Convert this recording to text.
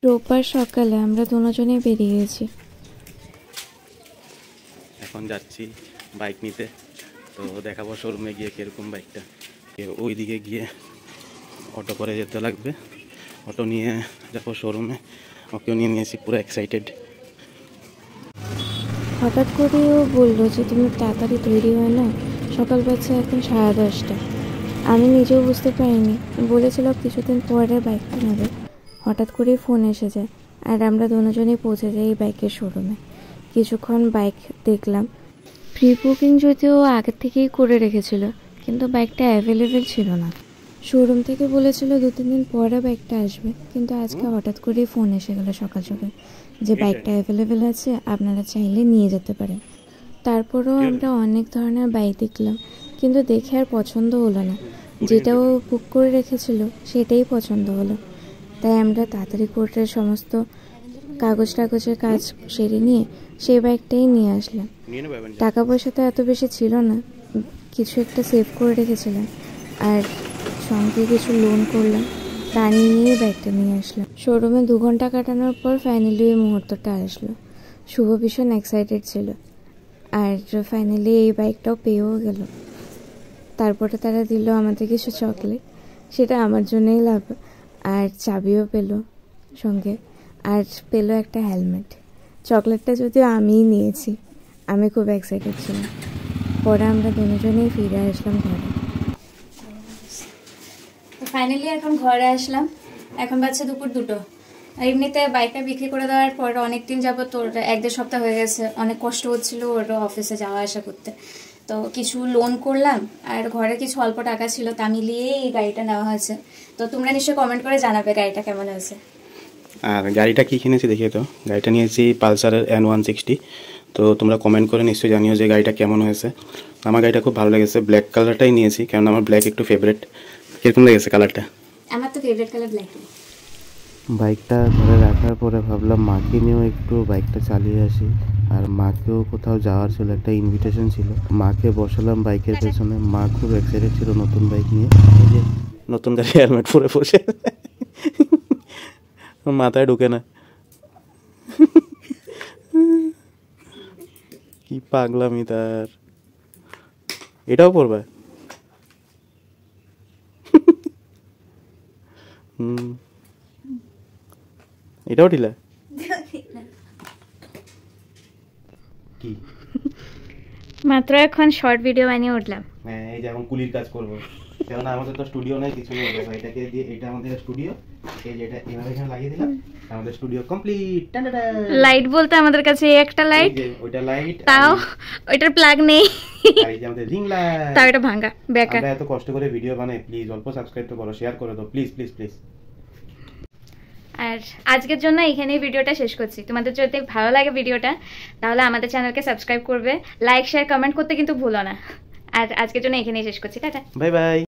রোববার সকালে আমরা দুজনেই বেরিয়ে গেছি। এখন যাচ্ছি বাইক নিতে, তো দেখাবো শোরুমে গিয়ে কিরকম বাইকটা। ওইদিকে গিয়ে অটো করে যেতে লাগবে, অটো নিয়ে যাবো শোরুমে। ওকেও নিয়ে নিয়েছি, পুরো এক্সাইটেড। হঠাৎ করে ও বললো যে তুমি তাড়াতাড়ি তৈরি হয় না, সকাল বাজছে এখন 10:30। আমি নিজেও বুঝতে পারিনি, বলেছিল কিছুদিন পরে বাইকটা নেবে। হঠাৎ করেই ফোন এসে যায় আর আমরা দুজনেই পৌঁছে যাই এই বাইকের শোরুমে। কিছুক্ষণ বাইক দেখলাম। প্রি বুকিং যদিও আগের থেকেই করে রেখেছিল, কিন্তু বাইকটা অ্যাভেলেবেল ছিল না। শোরুম থেকে বলেছিল 2-3 দিন পরে বাইকটা আসবে, কিন্তু আজকে হঠাৎ করেই ফোন এসে গেল সকাল সকাল যে বাইকটা অ্যাভেলেবেল আছে, আপনারা চাইলে নিয়ে যেতে পারেন। তারপরেও আমরা অনেক ধরনের বাইক দেখলাম, কিন্তু দেখে আর পছন্দ হলো না। যেটাও বুক করে রেখেছিল সেটাই পছন্দ হলো, তাই আমরা তাড়াতাড়ি করে সমস্ত কাগজের কাজ সেরে নিয়ে সেই বাইকটাই নিয়ে আসলাম। টাকা পয়সা তো এত বেশি ছিল না, কিছু একটা সেভ করে রেখেছিলাম আর সঙ্গে কিছু লোন করলাম, তা নিয়েই বাইকটা নিয়ে আসলাম। শোরুমে 2 ঘন্টা কাটানোর পর ফাইনালি এই মুহূর্তটা আসলো। শুভ ভীষণ এক্সাইটেড ছিল আর ফাইনালি এই বাইকটাও পেয়েও গেল। তারপরে তারা দিল আমাদের কিছু চকলেট, সেটা আমার জন্যই লাভ, আর চাবিও পেলো সঙ্গে, আর পেলো একটা হেলমেট। চকলেটটা যদিও আমিই নিয়েছি, আমি খুব এক্সাইটেড ছিলাম। পরে আমরা দুজনেই ফিরে আসলাম ঘরে। ফাইনালি এখন ঘরে আসলাম, এখন বাজছে দুপুর 2টো। এমনিতে বাইকটা বিক্রি করে দেওয়ার পর অনেকদিন যাবত, তোর 1-1.5 সপ্তাহ হয়ে গেছে, অনেক কষ্ট হচ্ছিল ওর অফিসে যাওয়া আসা করতে। তো কিছু লোন করলাম আর ঘরে কিছু অল্প টাকা ছিল, তা মিলিয়ে এই গাড়িটা নেওয়া হয়েছে। তো তোমরা নিশ্চয়ই কমেন্ট করে জানাবে গাড়িটা কেমন হয়েছে। আর গাড়িটা কি কিনেছি দেখিয়ে তো। গাড়িটা নিয়েছি পালসারের N160। তো তোমরা কমেন্ট করে নিশ্চয়ই জানিও যে গাড়িটা কেমন হয়েছে। আমার গাড়িটা খুব ভালো লেগেছে, ব্ল্যাক কালারটাই নিয়েছি কারণ আমার ব্ল্যাক একটু ফেভারিট। কিরকম লেগেছে কালারটা? আমার তো ফেভারিট কালার ব্ল্যাক। বাইকটা ঘরে রাখার পরে ভাবলাম মাকে নিয়েও একটু বাইকটা চালিয়ে আসি, আর মাকেও কোথাও যাওয়ার ছিল, একটা ইনভিটেশন ছিল। মাকে বসালাম বাইকের পেছনে, মা খুব এক্সাইটেড ছিল নতুন বাইক নিয়ে। এই যে নতুন গাড়ি হেলমেট পরে বসে, মাথায় ঢুকে না। কি পাগলামি তার। এটাও পড়বে? এটাও ঢিলা কি? মাত্র এখন শর্ট ভিডিও বানিয়ে উঠলাম। হ্যাঁ, এই যে এখন কুলির কাজ করবো, কেননা আমাদের তো স্টুডিও নেই, কিছু নেই। এটাকে দিয়ে, এটা আমাদের স্টুডিও, এই যে এটা এভাবে এখানে লাগিয়ে দিলাম, আমাদের স্টুডিও কমপ্লিট। লাইট বলতে আমাদের কাছে একটা লাইট, ওইটা লাইট, তাও ওইটার প্লাগ নেই। আর এই যে আমাদের রিং লাইট, তাও এটা ভাঙা বেকার। আমরা এত কষ্ট করে ভিডিও বানাই, প্লিজ অল্প সাবস্ক্রাইব তো করো, শেয়ার করে দাও প্লিজ প্লিজ প্লিজ। আর আজকের জন্য এখানেই ভিডিওটা শেষ করছি। তোমাদের যদি ভালো লাগে ভিডিওটা, তাহলে আমাদের চ্যানেলকে সাবস্ক্রাইব করবে, লাইক শেয়ার কমেন্ট করতে কিন্তু ভুলো না। আর আজকের জন্য এখানেই শেষ করছি, টাটা, বাই বাই।